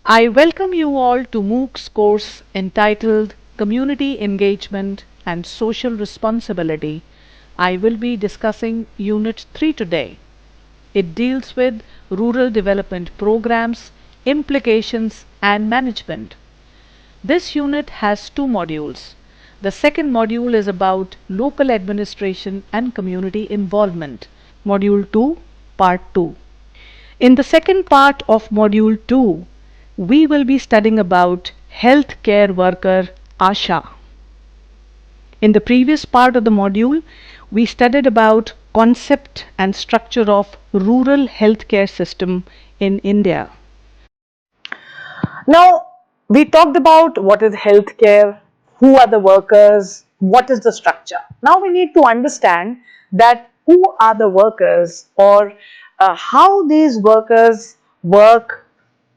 I welcome you all to MOOC's course entitled Community Engagement and Social Responsibility. I will be discussing Unit 3 today. It deals with rural development programs, implications, and management. This unit has two modules. The second module is about local administration and community involvement. Module 2, Part 2. In the second part of Module 2, we will be studying about healthcare worker ASHA. In the previous part of the module, we studied about concept and structure of rural healthcare system in India. Now, we talked about what is healthcare, who are the workers, what is the structure. Now, we need to understand that who are the workers or how these workers work,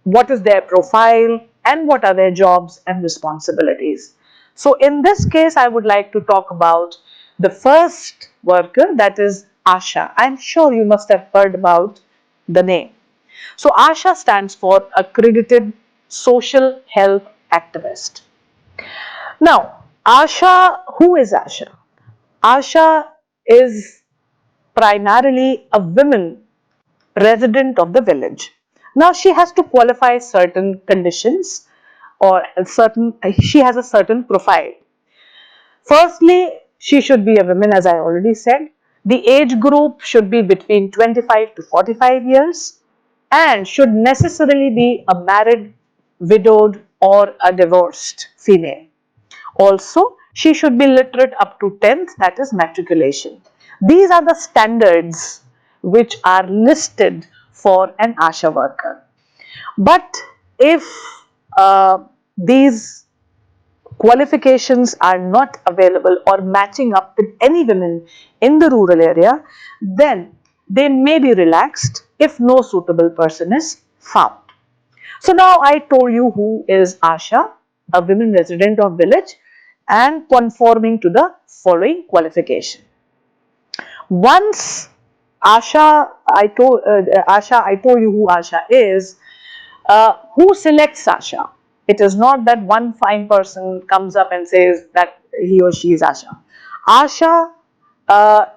what is their profile, and what are their jobs and responsibilities. So, in this case, I would like to talk about the first worker, that is ASHA. I'm sure you must have heard about the name. So ASHA stands for Accredited Social Health Activist. Now, ASHA, who is ASHA? ASHA is primarily a woman resident of the village. Now, she has to qualify certain conditions or she has a certain profile. Firstly, she should be a woman, as I already said. The age group should be between 25 to 45 years and should necessarily be a married, widowed, or a divorced female. Also, she should be literate up to 10th, that is matriculation. These are the standards which are listed for an ASHA worker. But if these qualifications are not available or matching up with any women in the rural area, then they may be relaxed if no suitable person is found. So now I told you who is Asha, a women resident of village and conforming to the following qualification. Once I told you who Asha is. Who selects Asha? It is not that one fine person comes up and says that he or she is Asha. Asha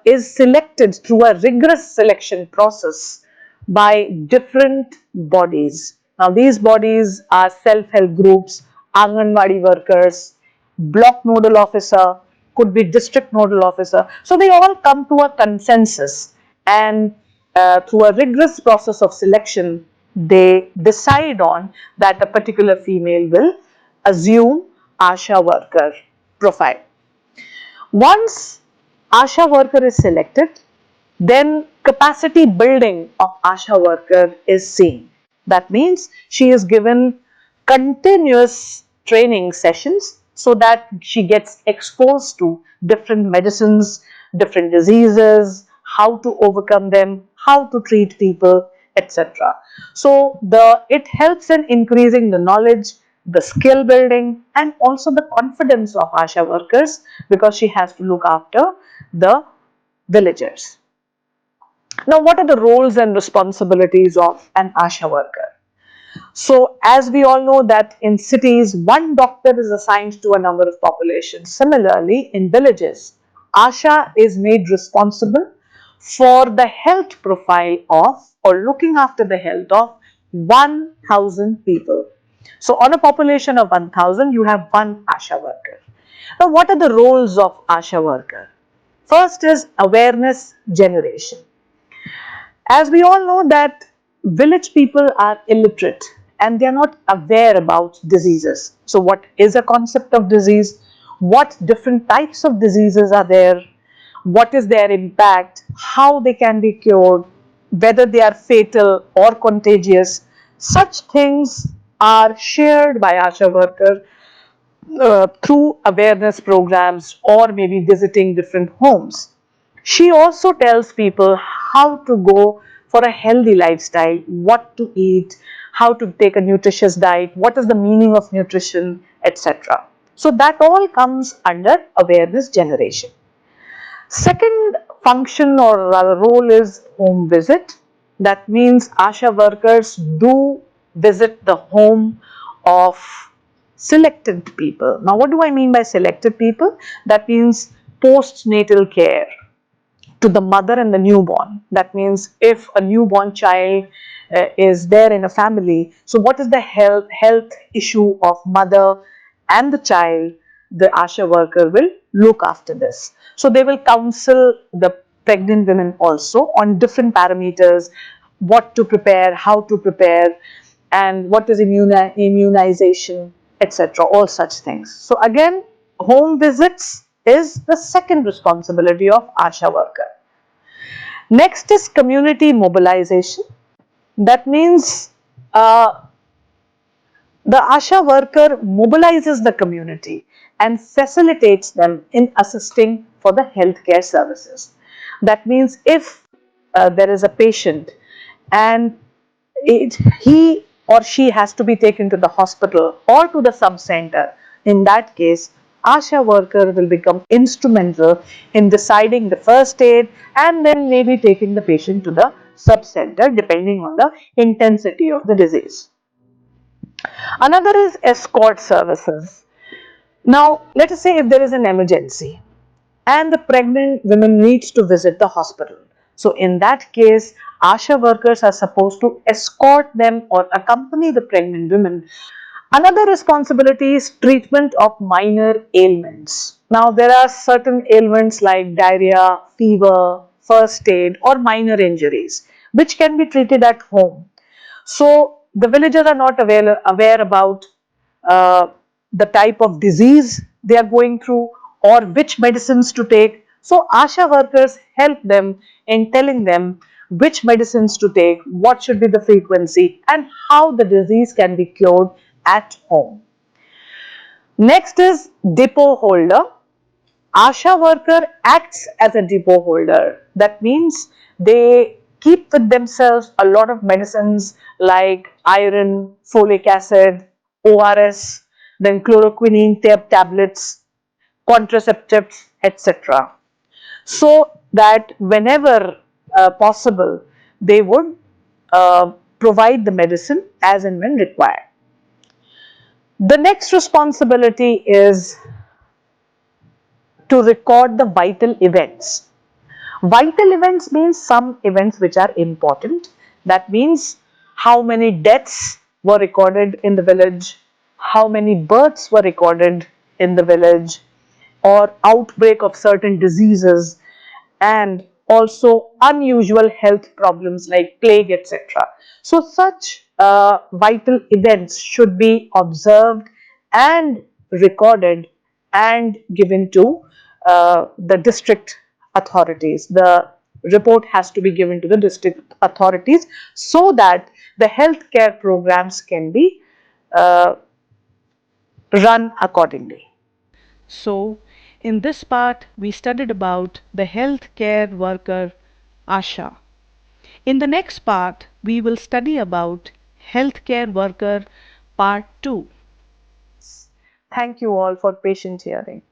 is selected through a rigorous selection process by different bodies. Now, these bodies are self-help groups, Anganwadi workers, block nodal officer, could be district nodal officer. So, they all come to a consensus and through a rigorous process of selection, they decide on that a particular female will assume ASHA worker profile. Once ASHA worker is selected, then capacity building of ASHA worker is seen. That means she is given continuous training sessions so that she gets exposed to different medicines, different diseases, how to overcome them, how to treat people, etc. So it helps in increasing the knowledge, the skill building, and also the confidence of ASHA workers because she has to look after the villagers. Now, what are the roles and responsibilities of an ASHA worker? So, as we all know that in cities, one doctor is assigned to a number of population. Similarly, in villages, ASHA is made responsible for the health profile of or looking after the health of 1,000 people. So, on a population of 1,000, you have one ASHA worker. Now, what are the roles of ASHA worker? First is awareness generation. As we all know that village people are illiterate and they are not aware about diseases. So what is a concept of disease? What different types of diseases are there? What is their impact? How they can be cured? Whether they are fatal or contagious? Such things are shared by ASHA worker through awareness programs or maybe visiting different homes. She also tells people how to go for a healthy lifestyle, what to eat, how to take a nutritious diet, what is the meaning of nutrition, etc. So that all comes under awareness generation. Second function or role is home visit. That means ASHA workers do visit the home of selected people. Now, what do I mean by selected people? That means postnatal care to the mother and the newborn. That means if a newborn child is there in a family, so what is the health issue of mother and the child, the ASHA worker will look after this. So they will counsel the pregnant women also on different parameters, what to prepare, how to prepare, and what is immunization, etc. All such things. So again, home visits is the second responsibility of ASHA worker. Next is community mobilization. That means the ASHA worker mobilizes the community and facilitates them in assisting for the healthcare services. That means if there is a patient and he or she has to be taken to the hospital or to the sub center, in that case, ASHA worker will become instrumental in deciding the first aid and then maybe taking the patient to the sub center depending on the intensity of the disease. Another is escort services. Now, let us say if there is an emergency and the pregnant woman needs to visit the hospital. So, in that case, ASHA workers are supposed to escort them or accompany the pregnant women. Another responsibility is treatment of minor ailments. Now, there are certain ailments like diarrhea, fever, first aid, or minor injuries which can be treated at home. So the villagers are not aware about uh, the type of disease they are going through or which medicines to take. So ASHA workers help them in telling them which medicines to take, what should be the frequency, and how the disease can be cured at home. Next is depot holder. ASHA worker acts as a depot holder. That means they keep with themselves a lot of medicines like iron, folic acid, ORS, then chloroquine tablets, contraceptives, etc. So that whenever possible, they would provide the medicine as and when required. The next responsibility is to record the vital events. Vital events means some events which are important. That means how many deaths were recorded in the village, how many births were recorded in the village, or outbreak of certain diseases, and also unusual health problems like plague, etc. So, such vital events should be observed and recorded and given to the district authorities. The report has to be given to the district authorities so that the healthcare programs can be uh, run accordingly. So, in this part, we studied about the healthcare worker ASHA. In the next part, we will study about healthcare worker part 2. Thank you all for patient hearing.